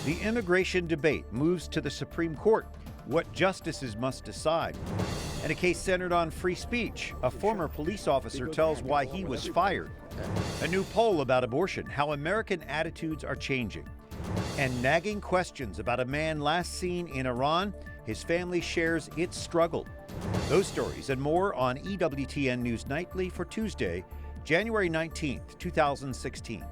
The immigration debate moves to the Supreme Court. What justices must decide. And a case centered on free speech. A former police officer tells why he was fired. A new poll about abortion, how American attitudes are changing. And nagging questions about a man last seen in Iran. His family shares its struggle. Those stories and more on EWTN News Nightly for Tuesday, January 19th, 2016.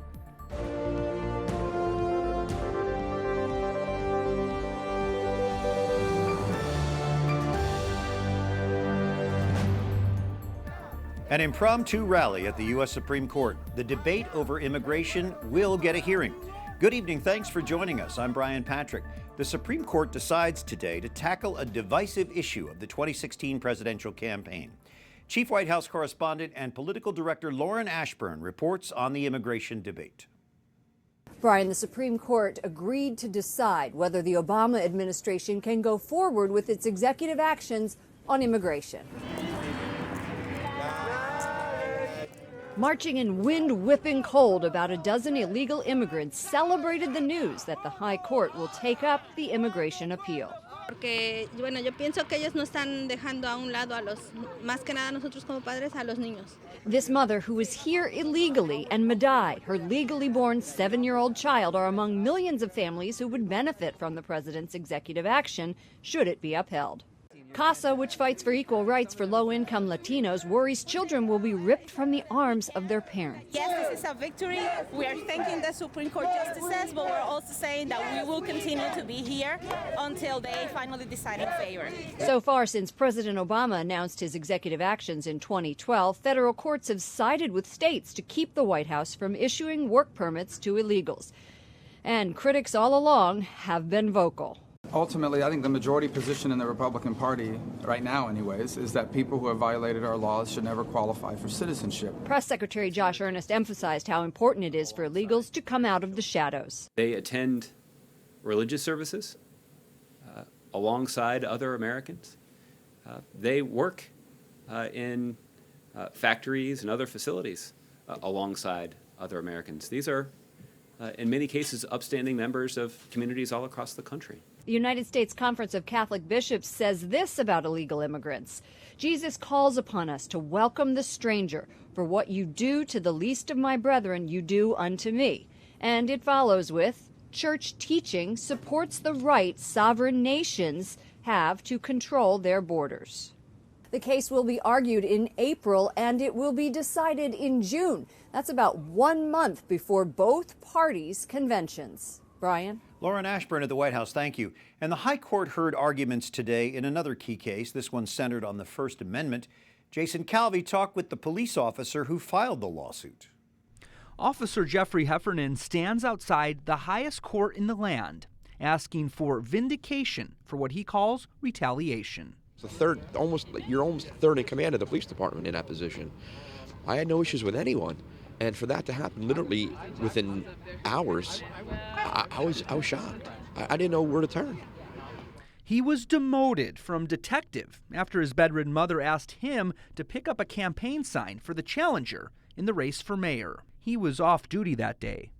An impromptu rally at the U.S. Supreme Court. The debate over immigration will get a hearing. Good evening. Thanks for joining us. I'm Brian Patrick. The Supreme Court decides today to tackle a divisive issue of the 2016 presidential campaign. Chief White House correspondent and political director Lauren Ashburn reports on the immigration debate. Brian, the Supreme Court agreed to decide whether the Obama administration can go forward with its executive actions on immigration. Marching in wind-whipping cold, about a dozen illegal immigrants celebrated the news that the High Court will take up the immigration appeal. Porque, bueno, yo pienso que ellos no están dejando a un lado a los, más que nada nosotros como padres, a los niños. This mother, who was here illegally, and Madai, her legally born 7-year-old child, are among millions of families who would benefit from the president's executive action should it be upheld. Paso, which fights for equal rights for low-income Latinos, worries children will be ripped from the arms of their parents. Yes, this is a victory. We are thanking the Supreme Court justices, but we're also saying that we will continue to be here until they finally decide in favor. So far, since President Obama announced his executive actions in 2012, federal courts have sided with states to keep the White House from issuing work permits to illegals. And critics all along have been vocal. Ultimately, I think the majority position in the Republican Party, right now anyways, is that people who have violated our laws should never qualify for citizenship. Press Secretary Josh Earnest emphasized how important it is for illegals to come out of the shadows. They attend religious services alongside other Americans. They work in factories and other facilities alongside other Americans. These are, in many cases, upstanding members of communities all across the country. The United States Conference of Catholic Bishops says this about illegal immigrants. Jesus calls upon us to welcome the stranger. For what you do to the least of my brethren, you do unto me. And it follows with, church teaching supports the right sovereign nations have to control their borders. The case will be argued in April and it will be decided in June. That's about 1 month before both parties' conventions. Brian? Lauren Ashburn at the White House, thank you. And the High Court heard arguments today in another key case, this one centered on the First Amendment. Jason Calvi talked with the police officer who filed the lawsuit. Officer Jeffrey Heffernan stands outside the highest court in the land, asking for vindication for what he calls retaliation. It's you're almost third in command of the police department in that position. I had no issues with anyone. And for that to happen literally within hours, I was shocked. I didn't know where to turn. He was demoted from detective after his bedridden mother asked him to pick up a campaign sign for the challenger in the race for mayor. He was off duty that day.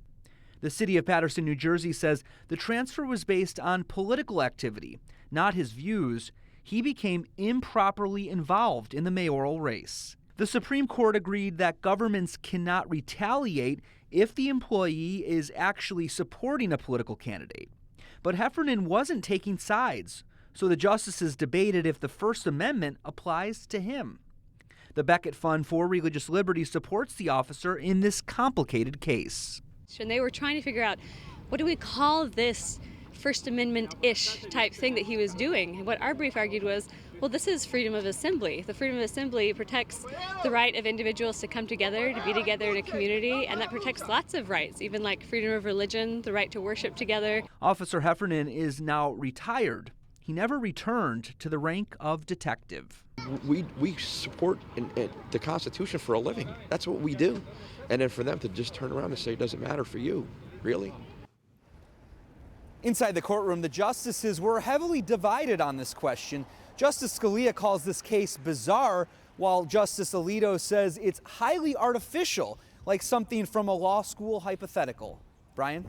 The city of Paterson, New Jersey says the transfer was based on political activity, not his views. He became improperly involved in the mayoral race. The Supreme Court agreed that governments cannot retaliate if the employee is actually supporting a political candidate. But Heffernan wasn't taking sides, so the justices debated if the First Amendment applies to him. The Beckett Fund for Religious Liberty supports the officer in this complicated case. And they were trying to figure out, what do we call this First Amendment-ish type thing that he was doing? And what our brief argued was, well, this is freedom of assembly. The freedom of assembly protects the right of individuals to come together, to be together in a community, and that protects lots of rights, even like freedom of religion, the right to worship together. Officer Heffernan is now retired. He never returned to the rank of detective. We support the Constitution for a living. That's what we do. And then for them to just turn around and say it doesn't matter for you, really? Inside the courtroom, the justices were heavily divided on this question. Justice Scalia calls this case bizarre, while Justice Alito says it's highly artificial, like something from a law school hypothetical. Brian?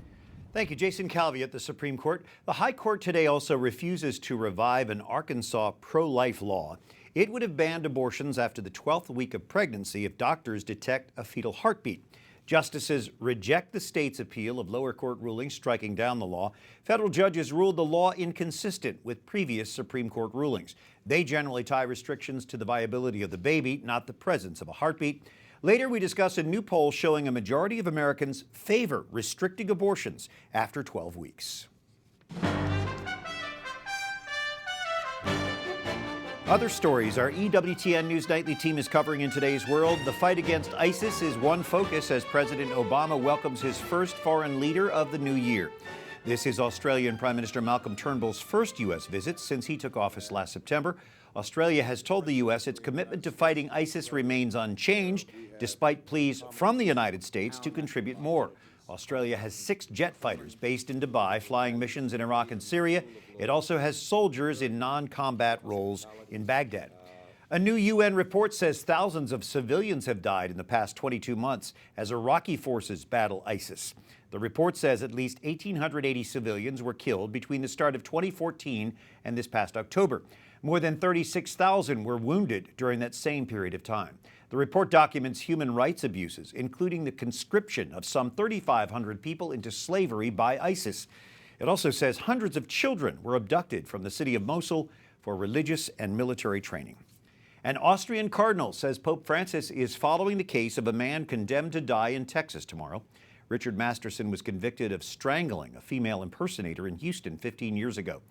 Thank you, Jason Calvi at the Supreme Court. The High Court today also refuses to revive an Arkansas pro-life law. It would have banned abortions after the 12th week of pregnancy if doctors detect a fetal heartbeat. Justices reject the state's appeal of lower court rulings striking down the law. Federal judges ruled the law inconsistent with previous Supreme Court rulings. They generally tie restrictions to the viability of the baby, not the presence of a heartbeat. Later, we discuss a new poll showing a majority of Americans favor restricting abortions after 12 weeks. Other stories our EWTN News Nightly team is covering in today's world. The fight against ISIS is one focus as President Obama welcomes his first foreign leader of the new year. This is Australian Prime Minister Malcolm Turnbull's first U.S. visit since he took office last September. Australia has told the U.S. its commitment to fighting ISIS remains unchanged, despite pleas from the United States to contribute more. Australia has 6 jet fighters based in Dubai flying missions in Iraq and Syria. It also has soldiers in non-combat roles in Baghdad. A new UN report says thousands of civilians have died in the past 22 months as Iraqi forces battle ISIS. The report says at least 1,880 civilians were killed between the start of 2014 and this past October. More than 36,000 were wounded during that same period of time. The report documents human rights abuses, including the conscription of some 3,500 people into slavery by ISIS. It also says hundreds of children were abducted from the city of Mosul for religious and military training. An Austrian cardinal says Pope Francis is following the case of a man condemned to die in Texas tomorrow. Richard Masterson was convicted of strangling a female impersonator in Houston 15 years ago.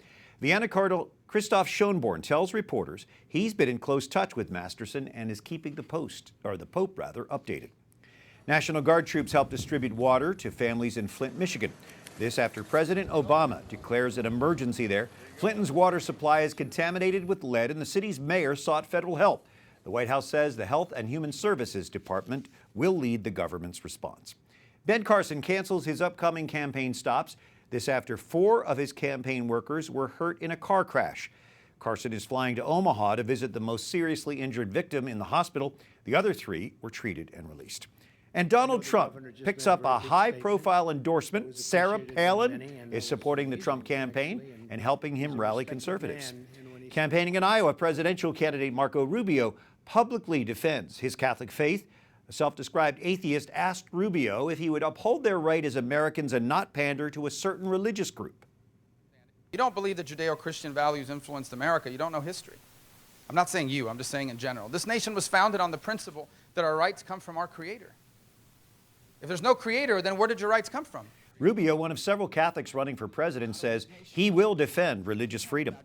Vienna Cardinal Christoph Schönborn tells reporters he's been in close touch with Masterson and is keeping the Pope updated. National Guard troops help distribute water to families in Flint, Michigan. This after President Obama declares an emergency there. Clinton's water supply is contaminated with lead and the city's mayor sought federal help. The White House says the Health and Human Services Department will lead the government's response. Ben Carson cancels his upcoming campaign stops. This after 4 of his campaign workers were hurt in a car crash. Carson is flying to Omaha to visit the most seriously injured victim in the hospital. The other 3 were treated and released. And Donald Trump picks up a high-profile endorsement. Sarah Palin is supporting the Trump campaign and helping him rally conservatives. Campaigning in Iowa, presidential candidate Marco Rubio publicly defends his Catholic faith. A self-described atheist asked Rubio if he would uphold their right as Americans and not pander to a certain religious group. You don't believe that Judeo-Christian values influenced America, you don't know history. I'm not saying you, I'm just saying in general. This nation was founded on the principle that our rights come from our Creator. If there's no Creator, then where did your rights come from? Rubio, one of several Catholics running for president, says he will defend religious freedom.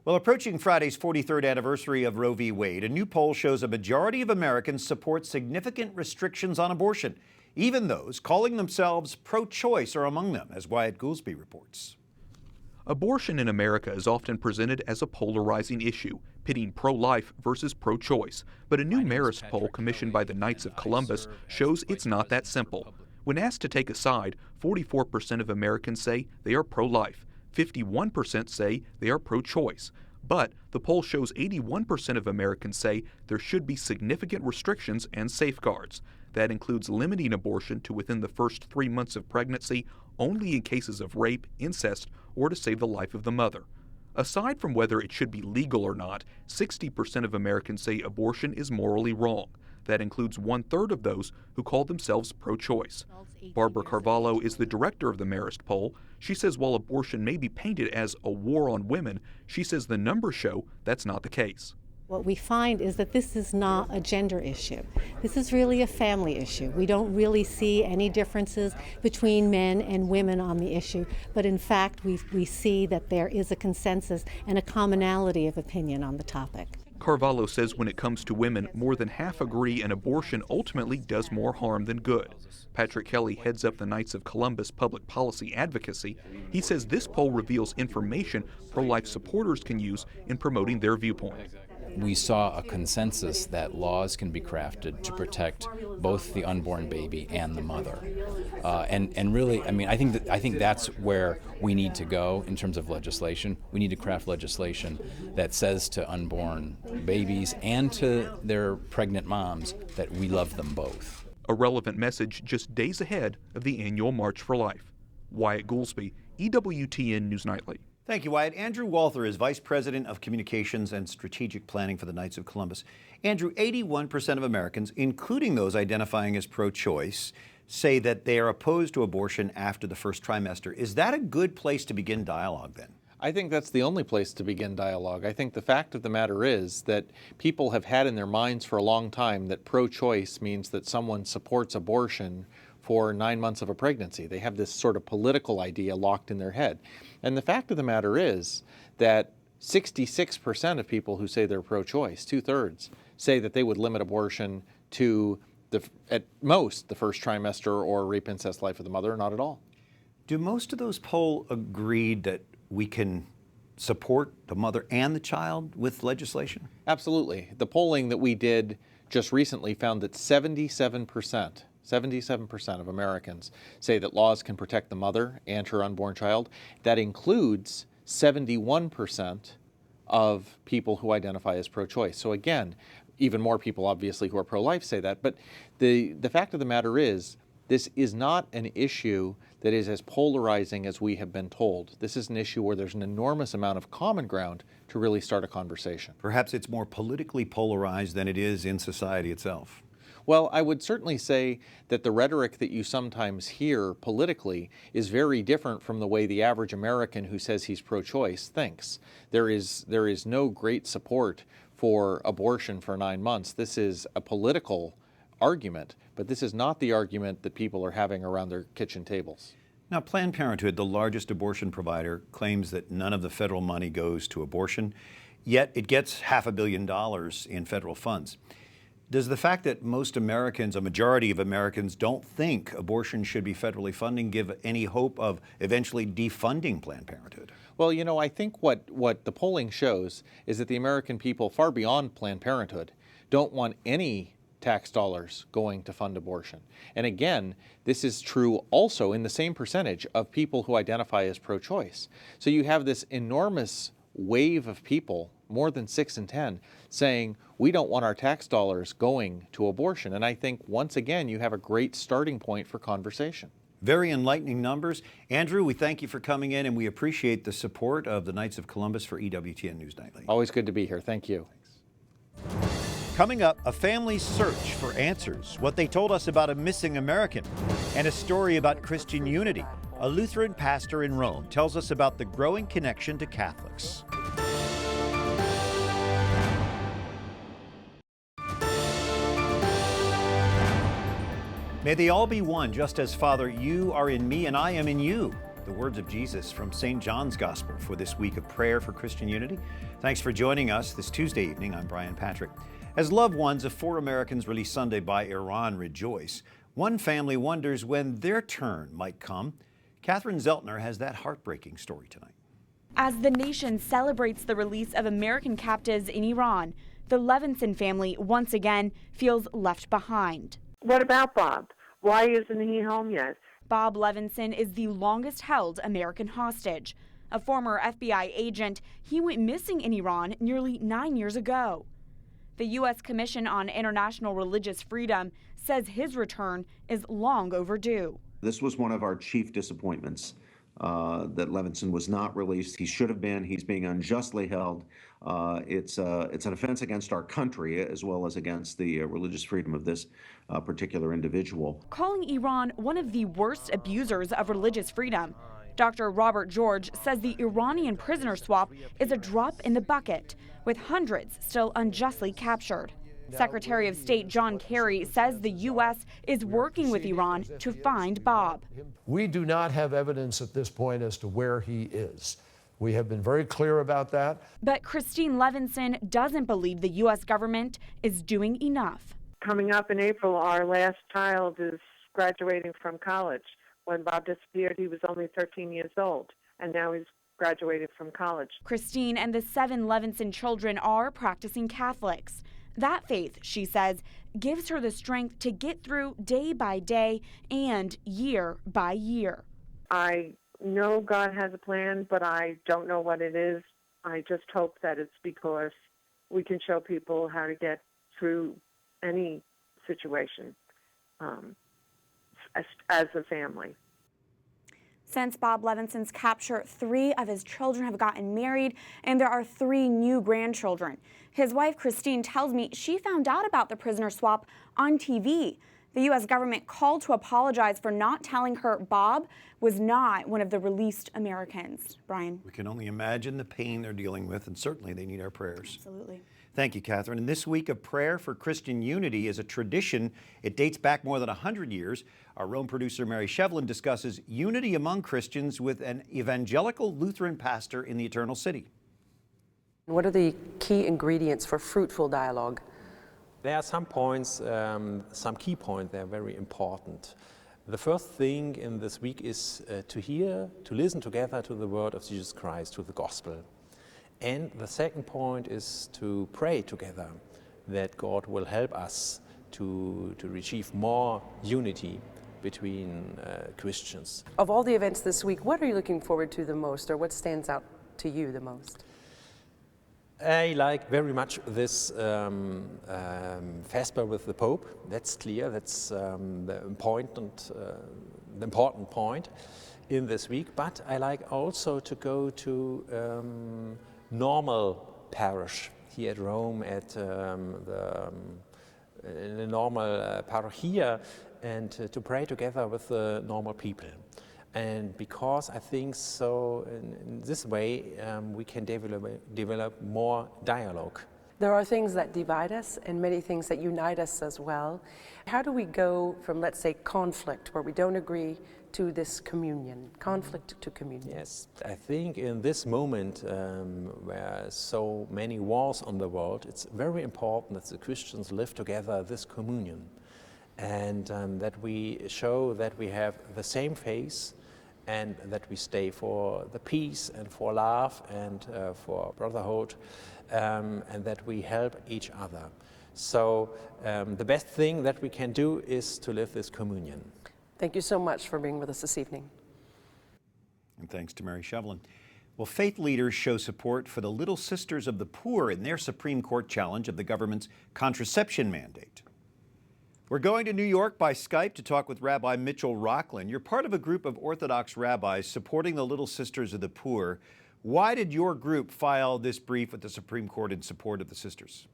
Well, approaching Friday's 43rd anniversary of Roe v. Wade, a new poll shows a majority of Americans support significant restrictions on abortion. Even those calling themselves pro-choice are among them, as Wyatt Goolsby reports. Abortion in America is often presented as a polarizing issue, pitting pro-life versus pro-choice. But a new Marist poll commissioned by the Knights of Columbus shows it's not that simple. When asked to take a side, 44% of Americans say they are pro-life. 51% say they are pro-choice. But the poll shows 81% of Americans say there should be significant restrictions and safeguards. That includes limiting abortion to within the first 3 months of pregnancy, only in cases of rape, incest, or to save the life of the mother. Aside from whether it should be legal or not, 60% of Americans say abortion is morally wrong. That includes 1/3 of those who call themselves pro-choice. Barbara Carvalho is the director of the Marist poll. She says while abortion may be painted as a war on women, she says the numbers show that's not the case. What we find is that this is not a gender issue. This is really a family issue. We don't really see any differences between men and women on the issue, but in fact we see that there is a consensus and a commonality of opinion on the topic. Carvalho says when it comes to women, more than half agree an abortion ultimately does more harm than good. Patrick Kelly heads up the Knights of Columbus Public Policy Advocacy. He says this poll reveals information pro-life supporters can use in promoting their viewpoint. We saw a consensus that laws can be crafted to protect both the unborn baby and the mother, and really, I mean, I think that's where we need to go in terms of legislation. We need to craft legislation that says to unborn babies and to their pregnant moms that we love them both. A relevant message just days ahead of the annual March for Life. Wyatt Goolsby, EWTN News Nightly. Thank you, Wyatt. Andrew Walther is Vice President of Communications and Strategic Planning for the Knights of Columbus. Andrew, 81% of Americans, including those identifying as pro-choice, say that they are opposed to abortion after the first trimester. Is that a good place to begin dialogue then? I think that's the only place to begin dialogue. I think the fact of the matter is that people have had in their minds for a long time that pro-choice means that someone supports abortion for 9 months of a pregnancy. They have this sort of political idea locked in their head. And the fact of the matter is that 66% of people who say they're pro-choice, 2/3, say that they would limit abortion to at most the first trimester or rape, incest, life of the mother, or not at all. Do most of those poll agree that we can support the mother and the child with legislation? Absolutely. The polling that we did just recently found that 77% of Americans say that laws can protect the mother and her unborn child. That includes 71% of people who identify as pro-choice. So again, even more people obviously who are pro-life say that. But the fact of the matter is, this is not an issue that is as polarizing as we have been told. This is an issue where there's an enormous amount of common ground to really start a conversation. Perhaps it's more politically polarized than it is in society itself. Well, I would certainly say that the rhetoric that you sometimes hear politically is very different from the way the average American who says he's pro-choice thinks. There is no great support for abortion for 9 months. This is a political argument, but this is not the argument that people are having around their kitchen tables. Now, Planned Parenthood, the largest abortion provider, claims that none of the federal money goes to abortion, yet it gets $500 million in federal funds. Does the fact that most Americans, a majority of Americans, don't think abortion should be federally funded give any hope of eventually defunding Planned Parenthood? Well, you know, I think what the polling shows is that the American people, far beyond Planned Parenthood, don't want any tax dollars going to fund abortion. And again, this is true also in the same percentage of people who identify as pro-choice. So you have this enormous wave of people, more than 6 in 10, saying we don't want our tax dollars going to abortion. And I think once again, you have a great starting point for conversation. Very enlightening numbers. Andrew, we thank you for coming in, and we appreciate the support of the Knights of Columbus for EWTN News Nightly. Always good to be here. Thank you. Thanks. Coming up, a family's search for answers, what they told us about a missing American, and a story about Christian unity. A Lutheran pastor in Rome tells us about the growing connection to Catholics. May they all be one, just as, Father, you are in me and I am in you. The words of Jesus from St. John's Gospel for this week of prayer for Christian unity. Thanks for joining us this Tuesday evening. I'm Brian Patrick. As loved ones of 4 Americans released Sunday by Iran rejoice, one family wonders when their turn might come. Catherine Szeltner has that heartbreaking story tonight. As the nation celebrates the release of American captives in Iran, the Levinson family once again feels left behind. What about Bob? Why isn't he home yet? Bob Levinson is the longest held American hostage. A former FBI agent, he went missing in Iran nearly 9 years ago. The U.S. Commission on International Religious Freedom says his return is long overdue. This was one of our chief disappointments, that Levinson was not released. He should have been. He's being unjustly held. It's an offense against our country as well as against the religious freedom of this particular individual. Calling Iran one of the worst abusers of religious freedom, Dr. Robert George says the Iranian prisoner swap is a drop in the bucket, with hundreds still unjustly captured. Secretary of State John Kerry says the U.S. is working with Iran to find Bob. We do not have evidence at this point as to where he is. We have been very clear about that. But Christine Levinson doesn't believe the U.S. government is doing enough. Coming up in April, our last child is graduating from college. When Bob disappeared, he was only 13 years old, and now he's graduated from college. Christine and the 7 Levinson children are practicing Catholics. That faith, she says, gives her the strength to get through day by day and year by year. I know God has a plan, but I don't know what it is. I just hope that it's because we can show people how to get through any situation as a family. Since Bob Levinson's capture, 3 of his children have gotten married, and there are 3 new grandchildren. His wife, Christine, tells me she found out about the prisoner swap on TV. The U.S. government called to apologize for not telling her Bob was not one of the released Americans. Brian. We can only imagine the pain they're dealing with, and certainly they need our prayers. Absolutely. Thank you, Catherine. And this week of prayer for Christian unity is a tradition. It dates back more than 100 years. Our Rome producer, Mary Shevlin, discusses unity among Christians with an evangelical Lutheran pastor in the Eternal City. What are the key ingredients for fruitful dialogue? There are some points, some key points that are very important. The first thing in this week is to listen together to the word of Jesus Christ, to the gospel. And the second point is to pray together that God will help us to achieve more unity between Christians. Of all the events this week, what are you looking forward to the most, or what stands out to you the most? I like very much this Vesper with the Pope. That's clear. That's the important point in this week. But I like also to go to normal parish here at Rome, at the normal parish here, and to pray together with the normal people. And because I think so, in this way, we can develop more dialogue. There are things that divide us and many things that unite us as well. How do we go from, let's say, conflict, where we don't agree, to this communion, conflict to communion? Yes, I think in this moment where so many wars on the world, it's very important that the Christians live together this communion, and that we show that we have the same faith, and that we stay for the peace and for love and for brotherhood, and that we help each other. So the best thing that we can do is to live this communion. Thank you so much for being with us this evening. And thanks to Mary Shevlin. Well, faith leaders show support for the Little Sisters of the Poor in their Supreme Court challenge of the government's contraception mandate. We're going to New York by Skype to talk with Rabbi Mitchell Rocklin. You're part of a group of Orthodox rabbis supporting the Little Sisters of the Poor. Why did your group file this brief with the Supreme Court in support of the sisters?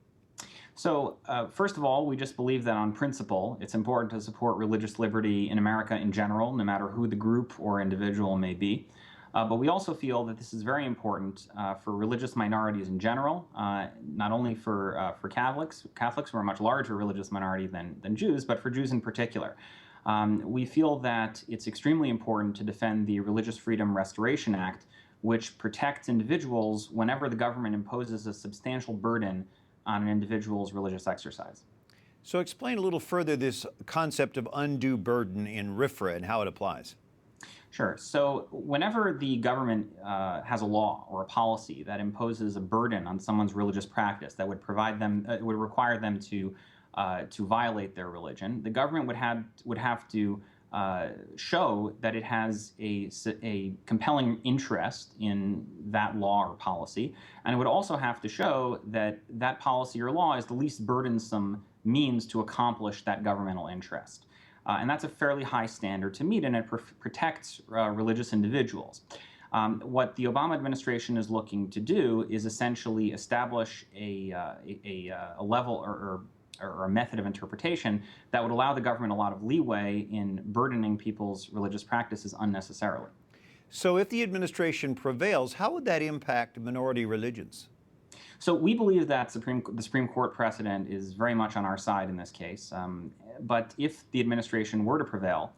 So, first of all, we just believe that on principle, it's important to support religious liberty in America in general, no matter who the group or individual may be. But we also feel that this is very important for religious minorities in general, not only for Catholics who are a much larger religious minority than Jews, but for Jews in particular. We feel that it's extremely important to defend the Religious Freedom Restoration Act, which protects individuals whenever the government imposes a substantial burden on an individual's religious exercise. So explain a little further this concept of undue burden in RFRA and how it applies. Sure. So whenever the government has a law or a policy that imposes a burden on someone's religious practice that would would require them to violate their religion, the government would have to show that it has a compelling interest in that law or policy, and it would also have to show that that policy or law is the least burdensome means to accomplish that governmental interest. And that's a fairly high standard to meet, and it protects religious individuals. What the Obama administration is looking to do is essentially establish a level or a method of interpretation that would allow the government a lot of leeway in burdening people's religious practices unnecessarily. So if the administration prevails, how would that impact minority religions? So we believe that the Supreme Court precedent is very much on our side in this case. But if the administration were to prevail,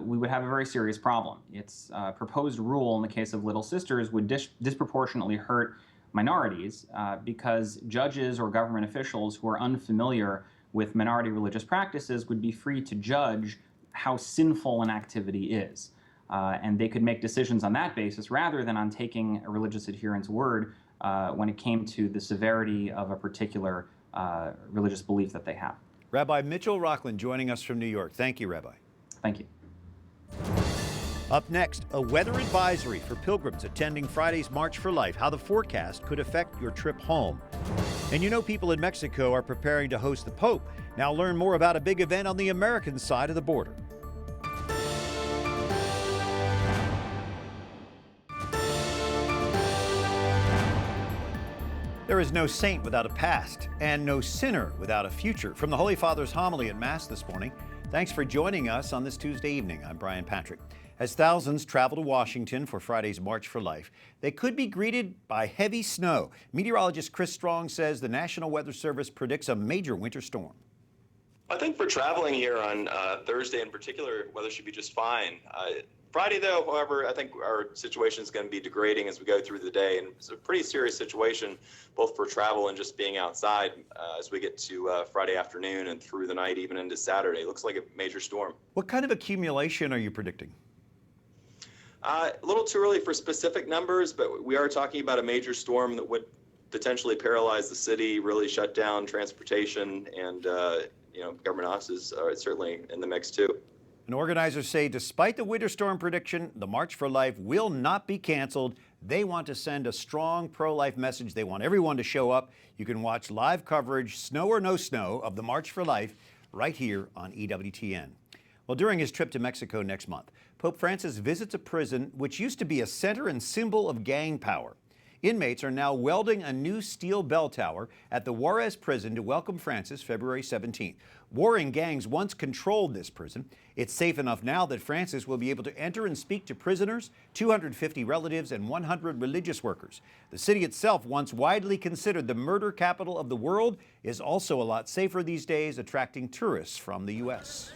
we would have a very serious problem. Its proposed rule in the case of Little Sisters would disproportionately hurt minorities because judges or government officials who are unfamiliar with minority religious practices would be free to judge how sinful an activity is. And they could make decisions on that basis rather than on taking a religious adherent's word when it came to the severity of a particular religious belief that they have. Rabbi Mitchell Rocklin joining us from New York. Thank you, Rabbi. Thank you. Up next, a weather advisory for pilgrims attending Friday's March for Life, how the forecast could affect your trip home. And you know people in Mexico are preparing to host the Pope. Now learn more about a big event on the American side of the border. There is no saint without a past, and no sinner without a future. From the Holy Father's homily at Mass this morning, thanks for joining us on this Tuesday evening. I'm Brian Patrick. As thousands travel to Washington for Friday's March for Life, they could be greeted by heavy snow. Meteorologist Chris Strong says the National Weather Service predicts a major winter storm. I think for traveling here on Thursday in particular, weather should be just fine. Friday, though, however, I think our situation is going to be degrading as we go through the day, and it's a pretty serious situation, both for travel and just being outside as we get to Friday afternoon and through the night, even into Saturday. It looks like a major storm. What kind of accumulation are you predicting? A little too early for specific numbers, but we are talking about a major storm that would potentially paralyze the city, really shut down transportation, and government offices are certainly in the mix too. And organizers say despite the winter storm prediction, the March for Life will not be canceled. They want to send a strong pro-life message. They want everyone to show up. You can watch live coverage, snow or no snow, of the March for Life right here on EWTN. Well, during his trip to Mexico next month, Pope Francis visits a prison which used to be a center and symbol of gang power. Inmates are now welding a new steel bell tower at the Juarez prison to welcome Francis February 17th. Warring gangs once controlled this prison. It's safe enough now that Francis will be able to enter and speak to prisoners, 250 relatives, and 100 religious workers. The city itself, once widely considered the murder capital of the world, is also a lot safer these days, attracting tourists from the U.S.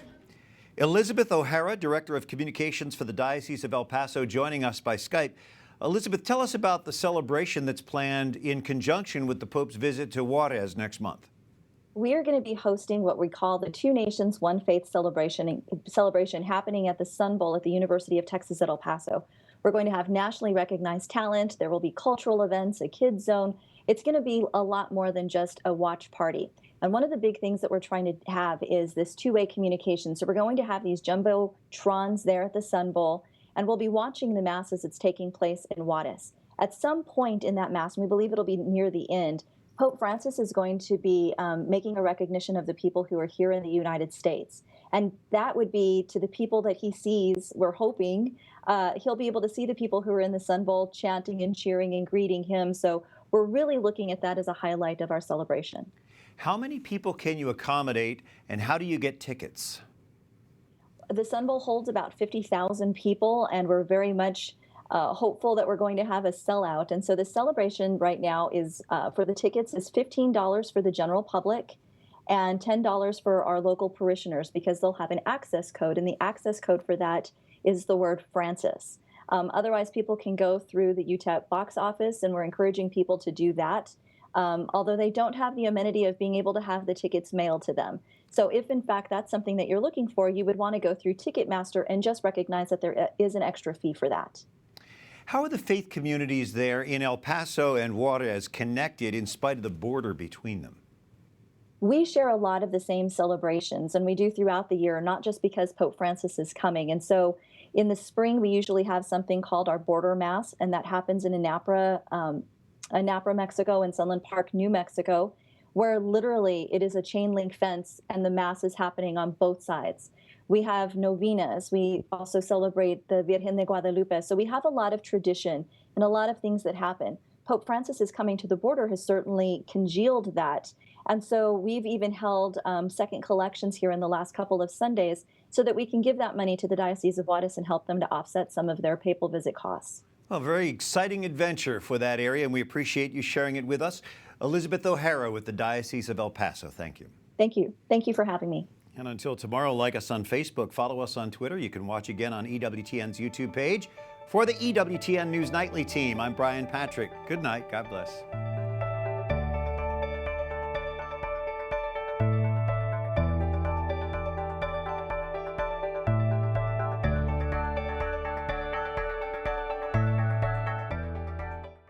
Elizabeth O'Hara, Director of Communications for the Diocese of El Paso, joining us by Skype. Elizabeth, tell us about the celebration that's planned in conjunction with the Pope's visit to Juarez next month. We are going to be hosting what we call the Two Nations, One Faith celebration happening at the Sun Bowl at the University of Texas at El Paso. We're going to have nationally recognized talent. There will be cultural events, a kids zone. It's going to be a lot more than just a watch party. And one of the big things that we're trying to have is this two-way communication. So we're going to have these jumbotrons there at the Sun Bowl, and we'll be watching the Mass as it's taking place in Juarez. At some point in that Mass, and we believe it'll be near the end, Pope Francis is going to be making a recognition of the people who are here in the United States. And that would be to the people that he sees, we're hoping, he'll be able to see the people who are in the Sun Bowl chanting and cheering and greeting him. So we're really looking at that as a highlight of our celebration. How many people can you accommodate, and how do you get tickets? The Sun Bowl holds about 50,000 people, and we're very much hopeful that we're going to have a sellout. And so the celebration right now is for the tickets is $15 for the general public and $10 for our local parishioners, because they'll have an access code, and the access code for that is the word Francis. Otherwise, people can go through the UTEP box office, and we're encouraging people to do that. Although they don't have the amenity of being able to have the tickets mailed to them. So if, in fact, that's something that you're looking for, you would want to go through Ticketmaster and just recognize that there is an extra fee for that. How are the faith communities there in El Paso and Juarez connected in spite of the border between them? We share a lot of the same celebrations, and we do throughout the year, not just because Pope Francis is coming. And so in the spring, we usually have something called our Border Mass, and that happens in Anapra, Mexico, and Sunland Park, New Mexico, where literally it is a chain link fence and the Mass is happening on both sides. We have novenas. We also celebrate the Virgen de Guadalupe. So we have a lot of tradition and a lot of things that happen. Pope Francis is coming to the border has certainly congealed that. And so we've even held second collections here in the last couple of Sundays so that we can give that money to the Diocese of Juarez and help them to offset some of their papal visit costs. Well, very exciting adventure for that area, and we appreciate you sharing it with us. Elizabeth O'Hara with the Diocese of El Paso, thank you. Thank you. Thank you for having me. And until tomorrow, like us on Facebook, follow us on Twitter. You can watch again on EWTN's YouTube page. For the EWTN News Nightly team, I'm Brian Patrick. Good night. God bless.